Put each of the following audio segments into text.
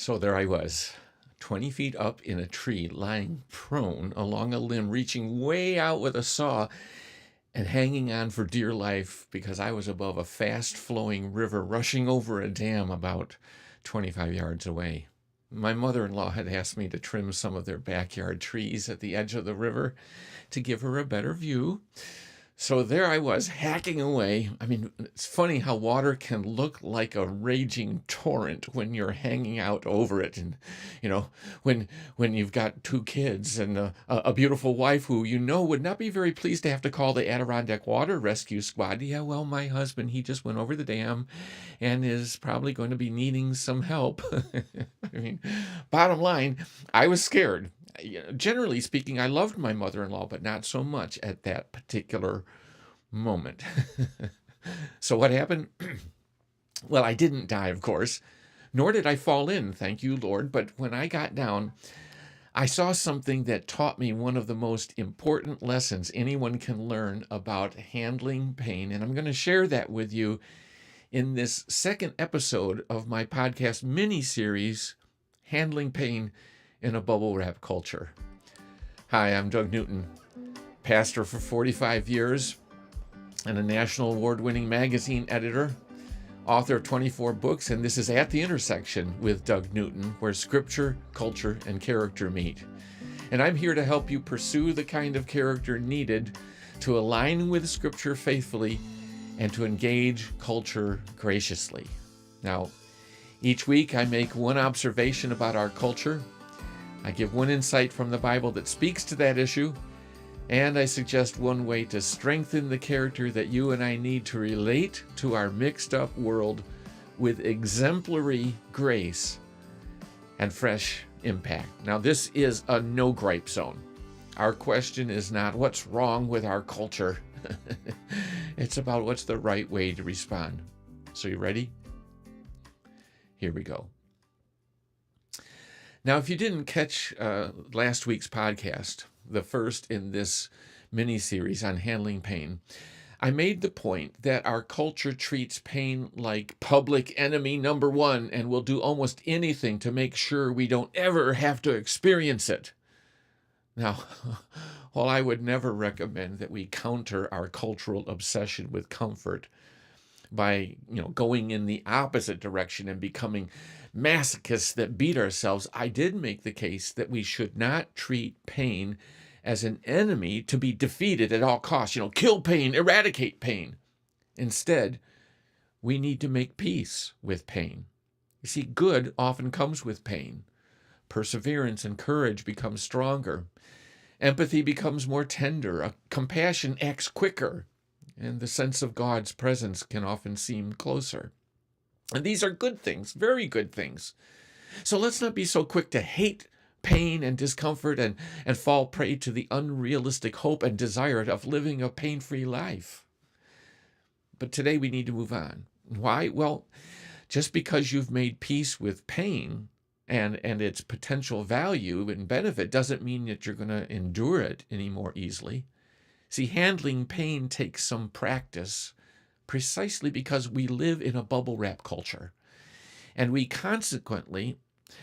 So there I was, 20 feet up in a tree, lying prone along a limb, reaching way out with a saw and hanging on for dear life because I was above a fast-flowing river rushing over a dam about 25 yards away. My mother-in-law had asked me to trim some of their backyard trees at the edge of the river to give her a better view. So there I was, hacking away. I mean, it's funny how water can look like a raging torrent when you're hanging out over it. And, when you've got two kids and a beautiful wife who would not be very pleased to have to call the Adirondack Water Rescue Squad. Yeah, well, my husband, he just went over the dam and is probably going to be needing some help. I mean, bottom line, I was scared. Generally speaking, I loved my mother-in-law, but not so much at that particular moment. So what happened? Well, I didn't die, of course, nor did I fall in, thank you, Lord. But when I got down, I saw something that taught me one of the most important lessons anyone can learn about handling pain. And I'm going to share that with you in this second episode of my podcast mini-series, Handling Pain in a Bubble Wrap Culture. Hi, I'm Doug Newton, pastor for 45 years and a national award-winning magazine editor, author of 24 books, and this is At the Intersection with Doug Newton, where scripture, culture, and character meet. And I'm here to help you pursue the kind of character needed to align with scripture faithfully and to engage culture graciously. Now, each week I make one observation about our culture, I give one insight from the Bible that speaks to that issue, and I suggest one way to strengthen the character that you and I need to relate to our mixed up world with exemplary grace and fresh impact. Now, this is a no gripe zone. Our question is not what's wrong with our culture. It's about what's the right way to respond. So you ready? Here we go. Now, if you didn't catch last week's podcast, the first in this mini-series on handling pain, I made the point that our culture treats pain like public enemy number one and will do almost anything to make sure we don't ever have to experience it. Now, while I would never recommend that we counter our cultural obsession with comfort by, going in the opposite direction and becoming masochists that beat ourselves, I did make the case that we should not treat pain as an enemy to be defeated at all costs. Kill pain, eradicate pain. Instead, we need to make peace with pain. You see, good often comes with pain. Perseverance and courage become stronger. Empathy becomes more tender. Compassion acts quicker. And the sense of God's presence can often seem closer. And these are good things, very good things. So let's not be so quick to hate pain and discomfort and fall prey to the unrealistic hope and desire of living a pain-free life. But today we need to move on. Why? Well, just because you've made peace with pain and its potential value and benefit doesn't mean that you're going to endure it any more easily. See, handling pain takes some practice precisely because we live in a bubble wrap culture. And we consequently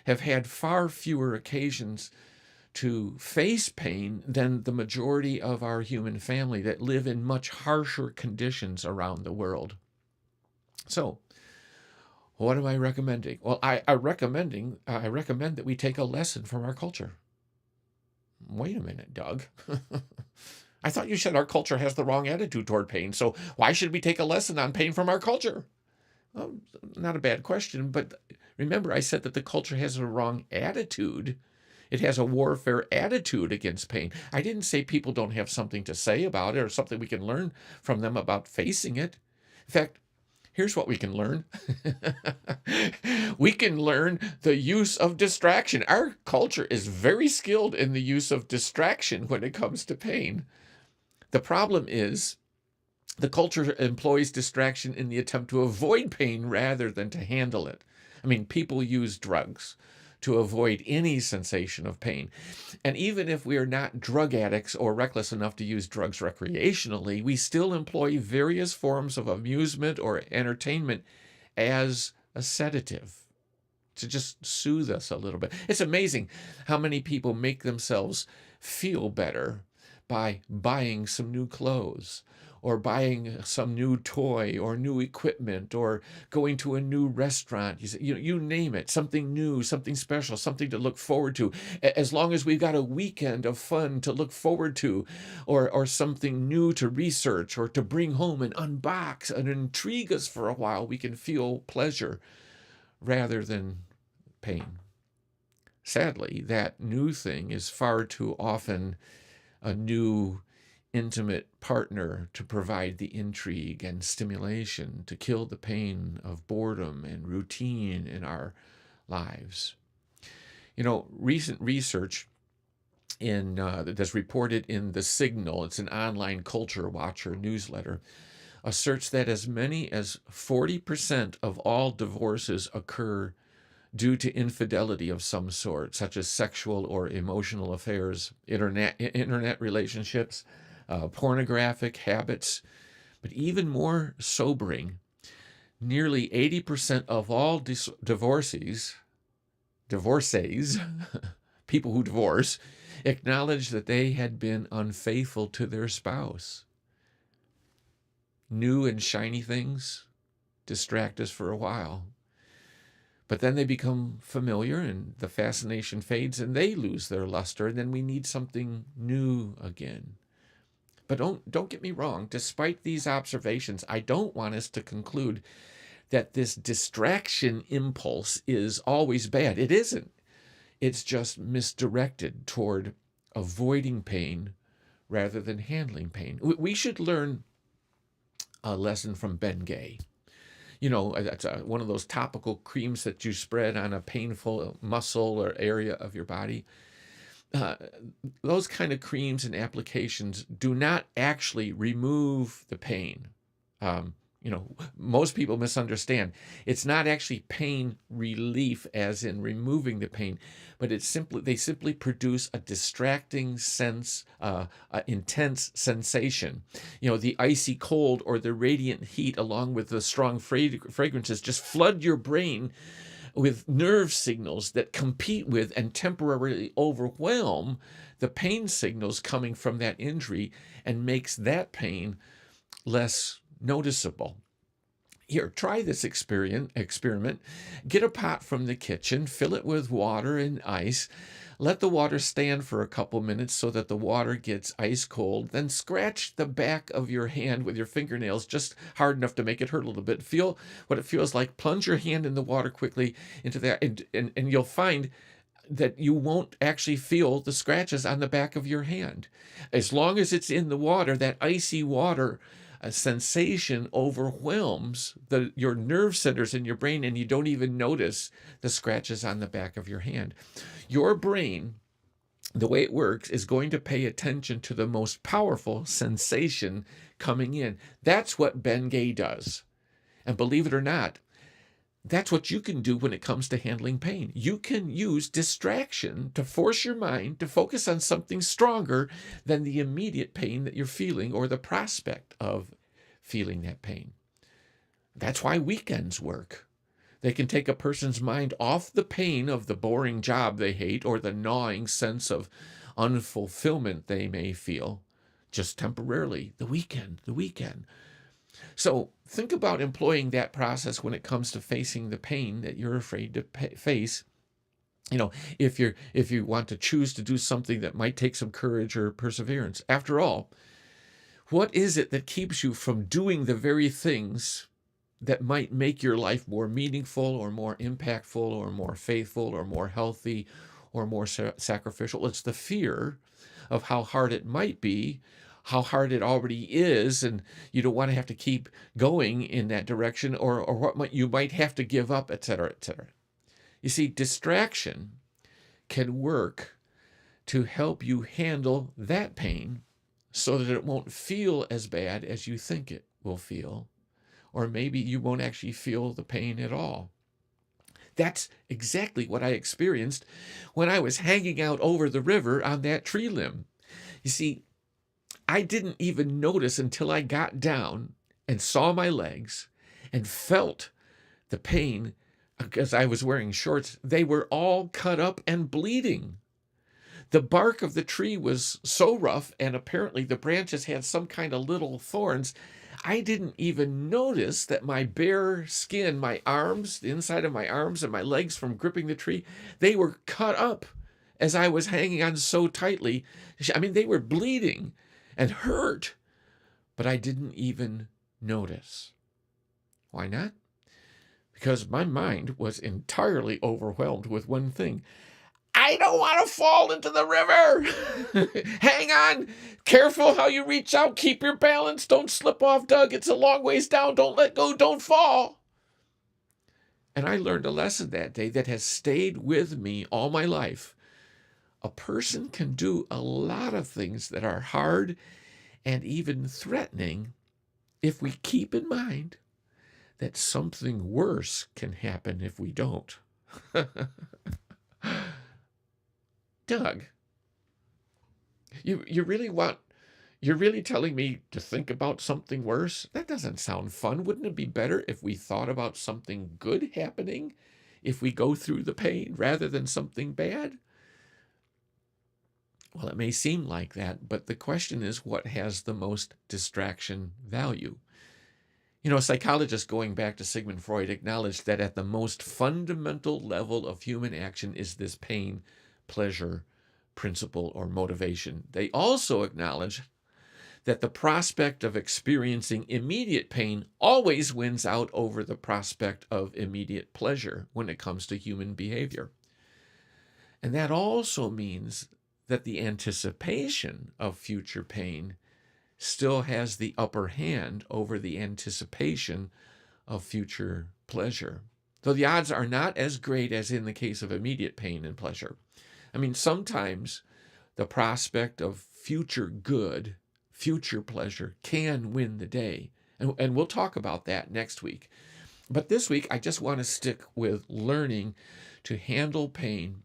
have had far fewer occasions to face pain than the majority of our human family that live in much harsher conditions around the world. So, what am I recommending? Well, I recommend that we take a lesson from our culture. Wait a minute, Doug. I thought you said our culture has the wrong attitude toward pain, so why should we take a lesson on pain from our culture? Well, not a bad question, but remember I said that the culture has a wrong attitude. It has a warfare attitude against pain. I didn't say people don't have something to say about it or something we can learn from them about facing it. In fact, here's what we can learn. We can learn the use of distraction. Our culture is very skilled in the use of distraction when it comes to pain. The problem is the culture employs distraction in the attempt to avoid pain rather than to handle it. I mean, people use drugs to avoid any sensation of pain. And even if we are not drug addicts or reckless enough to use drugs recreationally, we still employ various forms of amusement or entertainment as a sedative. to just soothe us a little bit. It's amazing how many people make themselves feel better by buying some new clothes or buying some new toy or new equipment or going to a new restaurant. You name it, something new, something special, something to look forward to. As long as we've got a weekend of fun to look forward to, or something new to research or to bring home and unbox and intrigue us for a while, we can feel pleasure rather than pain. Sadly, that new thing is far too often a new intimate partner to provide the intrigue and stimulation, to kill the pain of boredom and routine in our lives. Recent research that's reported in The Signal, it's an online culture watcher newsletter, asserts that as many as 40% of all divorces occur due to infidelity of some sort, such as sexual or emotional affairs, internet relationships, pornographic habits. But even more sobering, nearly 80% of all divorcees, people who divorce, acknowledge that they had been unfaithful to their spouse. New and shiny things distract us for a while, but then they become familiar and the fascination fades and they lose their luster, and then we need something new again. But don't get me wrong, despite these observations, I don't want us to conclude that this distraction impulse is always bad. It isn't. It's just misdirected toward avoiding pain rather than handling pain. We should learn a lesson from BenGay. That's one of those topical creams that you spread on a painful muscle or area of your body. Those kind of creams and applications do not actually remove the pain. Most people misunderstand. It's not actually pain relief as in removing the pain, but they simply produce a distracting sense, intense sensation. The icy cold or the radiant heat along with the strong fragrances just flood your brain with nerve signals that compete with and temporarily overwhelm the pain signals coming from that injury and makes that pain less noticeable. Here, try this experiment. Get a pot from the kitchen, fill it with water and ice. Let the water stand for a couple minutes so that the water gets ice cold. Then scratch the back of your hand with your fingernails just hard enough to make it hurt a little bit. Feel what it feels like. Plunge your hand in the water quickly into that, and you'll find that you won't actually feel the scratches on the back of your hand. As long as it's in the water, that icy water sensation overwhelms your nerve centers in your brain, and you don't even notice the scratches on the back of your hand. Your brain, the way it works, is going to pay attention to the most powerful sensation coming in. That's what BenGay does. And believe it or not, that's what you can do when it comes to handling pain. You can use distraction to force your mind to focus on something stronger than the immediate pain that you're feeling or the prospect of feeling that pain. That's why weekends work. They can take a person's mind off the pain of the boring job they hate or the gnawing sense of unfulfillment they may feel, just temporarily. The weekend. So think about employing that process when it comes to facing the pain that you're afraid to face. If you want to choose to do something that might take some courage or perseverance. After all, what is it that keeps you from doing the very things that might make your life more meaningful or more impactful or more faithful or more healthy or more sacrificial? It's the fear of how hard it might be, how hard it already is, and you don't want to have to keep going in that direction, or what you might have to give up, etc., etc. You see, distraction can work to help you handle that pain so that it won't feel as bad as you think it will feel, or maybe you won't actually feel the pain at all. That's exactly what I experienced when I was hanging out over the river on that tree limb. You see, I didn't even notice until I got down and saw my legs and felt the pain because I was wearing shorts, they were all cut up and bleeding. The bark of the tree was so rough, and apparently the branches had some kind of little thorns. I didn't even notice that my bare skin, my arms, the inside of my arms and my legs from gripping the tree, they were cut up as I was hanging on so tightly. I mean, they were bleeding and hurt, but I didn't even notice. Why not? Because my mind was entirely overwhelmed with one thing. I don't want to fall into the river. Hang on. Careful how you reach out. Keep your balance. Don't slip off, Doug. It's a long ways down. Don't let go. Don't fall. And I learned a lesson that day that has stayed with me all my life. A person can do a lot of things that are hard and even threatening if we keep in mind that something worse can happen if we don't. Doug, you're really telling me to think about something worse? That doesn't sound fun. Wouldn't it be better if we thought about something good happening if we go through the pain rather than something bad? Well, it may seem like that, but the question is, what has the most distraction value? You know, psychologists going back to Sigmund Freud acknowledged that at the most fundamental level of human action is this pain, pleasure, principle, or motivation. They also acknowledge that the prospect of experiencing immediate pain always wins out over the prospect of immediate pleasure when it comes to human behavior. And that also means that the anticipation of future pain still has the upper hand over the anticipation of future pleasure. Though the odds are not as great as in the case of immediate pain and pleasure. I mean, sometimes the prospect of future good, future pleasure can win the day. And we'll talk about that next week. But this week, I just want to stick with learning to handle pain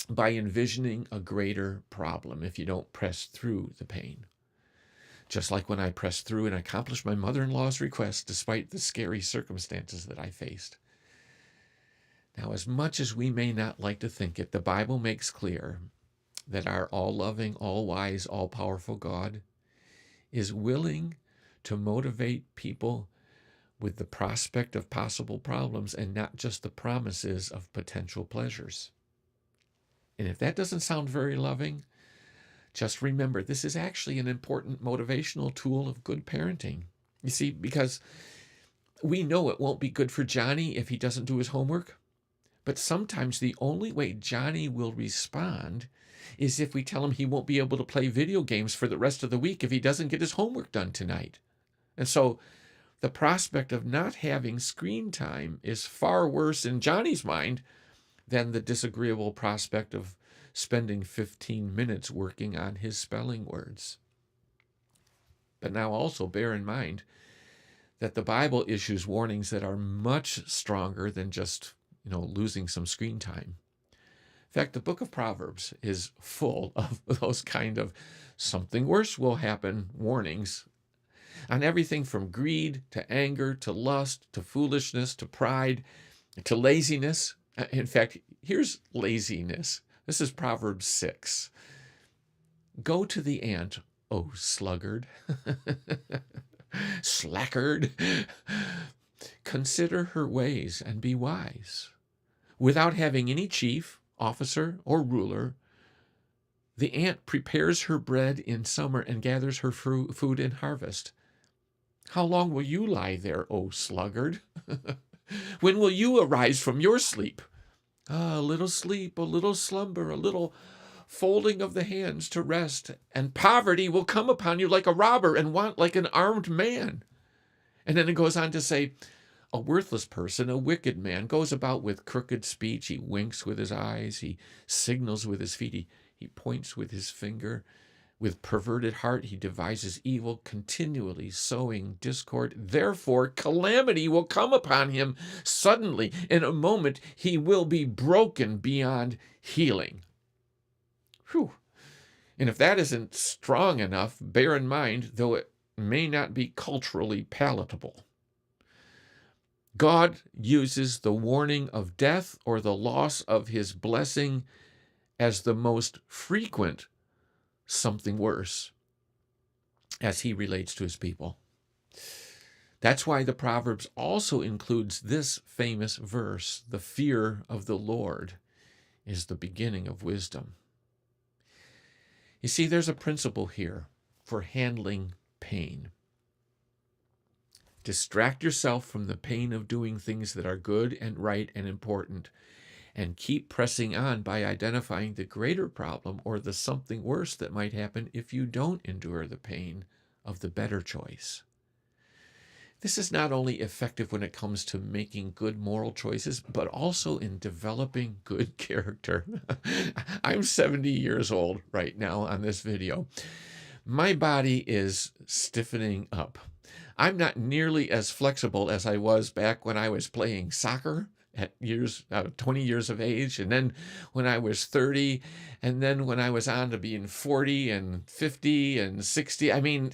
by envisioning a greater problem if you don't press through the pain. Just like when I pressed through and accomplished my mother-in-law's request despite the scary circumstances that I faced. Now, as much as we may not like to think it, the Bible makes clear that our all-loving, all-wise, all-powerful God is willing to motivate people with the prospect of possible problems and not just the promises of potential pleasures. And if that doesn't sound very loving, just remember this is actually an important motivational tool of good parenting. You see, because we know it won't be good for Johnny if he doesn't do his homework. But sometimes the only way Johnny will respond is if we tell him he won't be able to play video games for the rest of the week if he doesn't get his homework done tonight. And so the prospect of not having screen time is far worse in Johnny's mind than the disagreeable prospect of spending 15 minutes working on his spelling words. But now also bear in mind that the Bible issues warnings that are much stronger than just losing some screen time. In fact, the book of Proverbs is full of those kind of something worse will happen warnings on everything from greed to anger to lust to foolishness to pride to laziness. In fact, here's laziness. This is Proverbs 6. Go to the ant, O sluggard, slackard. Consider her ways and be wise. Without having any chief, officer, or ruler, the ant prepares her bread in summer and gathers her food in harvest. How long will you lie there, O sluggard? When will you arise from your sleep? A little sleep, a little slumber, a little folding of the hands to rest, and poverty will come upon you like a robber and want like an armed man. And then it goes on to say, a worthless person, a wicked man, goes about with crooked speech. He winks with his eyes. He signals with his feet. He points with his finger. With perverted heart, he devises evil, continually sowing discord. Therefore, calamity will come upon him suddenly. In a moment, he will be broken beyond healing. Whew. And if that isn't strong enough, bear in mind, though it may not be culturally palatable, God uses the warning of death or the loss of his blessing as the most frequent something worse as he relates to his people. That's why the Proverbs also includes this famous verse, the fear of the Lord is the beginning of wisdom. You see, there's a principle here for handling pain. Distract yourself from the pain of doing things that are good and right and important, and keep pressing on by identifying the greater problem or the something worse that might happen if you don't endure the pain of the better choice. This is not only effective when it comes to making good moral choices, but also in developing good character. I'm 70 years old right now on this video. My body is stiffening up. I'm not nearly as flexible as I was back when I was playing soccer at 20 years of age, and then when I was 30, and then when I was on to being 40 and 50 and 60. I mean,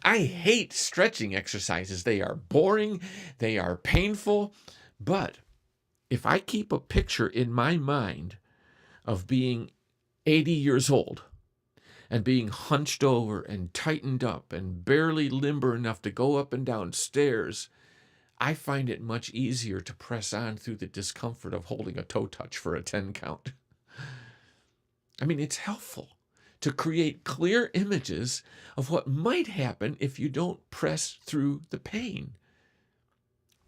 I hate stretching exercises. They are boring, they are painful, but if I keep a picture in my mind of being 80 years old, and being hunched over and tightened up and barely limber enough to go up and down stairs, I find it much easier to press on through the discomfort of holding a toe touch for a 10 count. I mean, it's helpful to create clear images of what might happen if you don't press through the pain.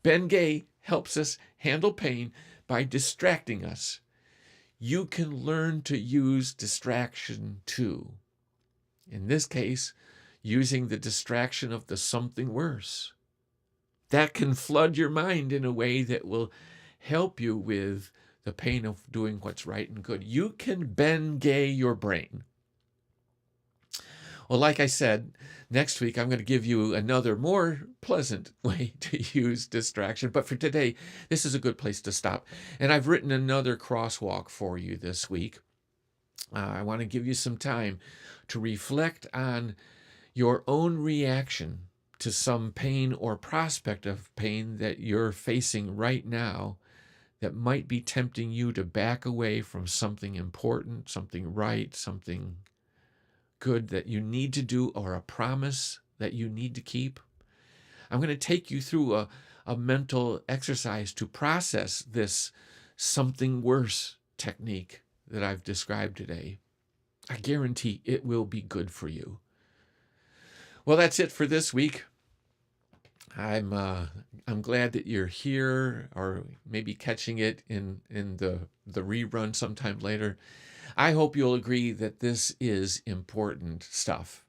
BenGay helps us handle pain by distracting us. You can learn to use distraction too. In this case, using the distraction of the something worse. That can flood your mind in a way that will help you with the pain of doing what's right and good. You can BenGay your brain. Well, like I said, next week I'm going to give you another more pleasant way to use distraction. But for today, this is a good place to stop. And I've written another crosswalk for you this week. I want to give you some time to reflect on your own reaction to some pain or prospect of pain that you're facing right now that might be tempting you to back away from something important, something right, something good that you need to do, or a promise that you need to keep. I'm going to take you through a mental exercise to process this something worse technique that I've described today. I guarantee it will be good for you. Well, that's it for this week. I'm glad that you're here, or maybe catching it in the rerun sometime later. I hope you'll agree that this is important stuff.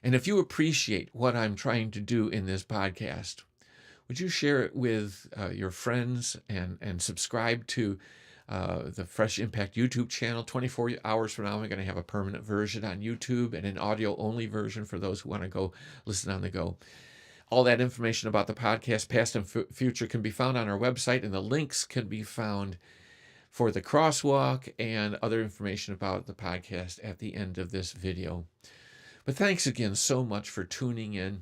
And if you appreciate what I'm trying to do in this podcast, would you share it with your friends and subscribe to the Fresh Impact YouTube channel? 24 hours from now, I'm going to have a permanent version on YouTube and an audio-only version for those who want to go listen on the go. All that information about the podcast, past and future, can be found on our website, and the links can be found for the crosswalk and other information about the podcast at the end of this video. But thanks again so much for tuning in.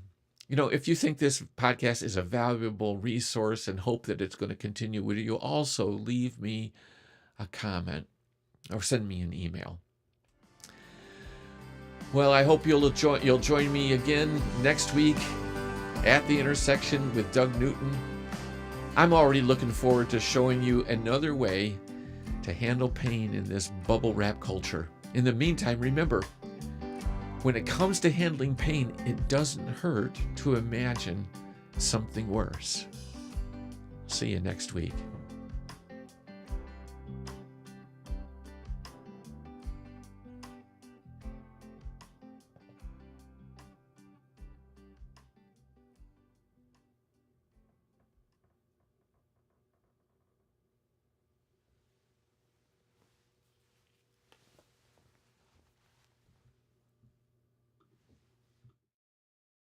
You know, if you think this podcast is a valuable resource and hope that it's going to continue, would you also leave me a comment or send me an email? Well, I hope you'll join me again next week at the intersection with Doug Newton. I'm already looking forward to showing you another way to handle pain in this bubble wrap culture. In the meantime, remember, when it comes to handling pain, it doesn't hurt to imagine something worse. See you next week.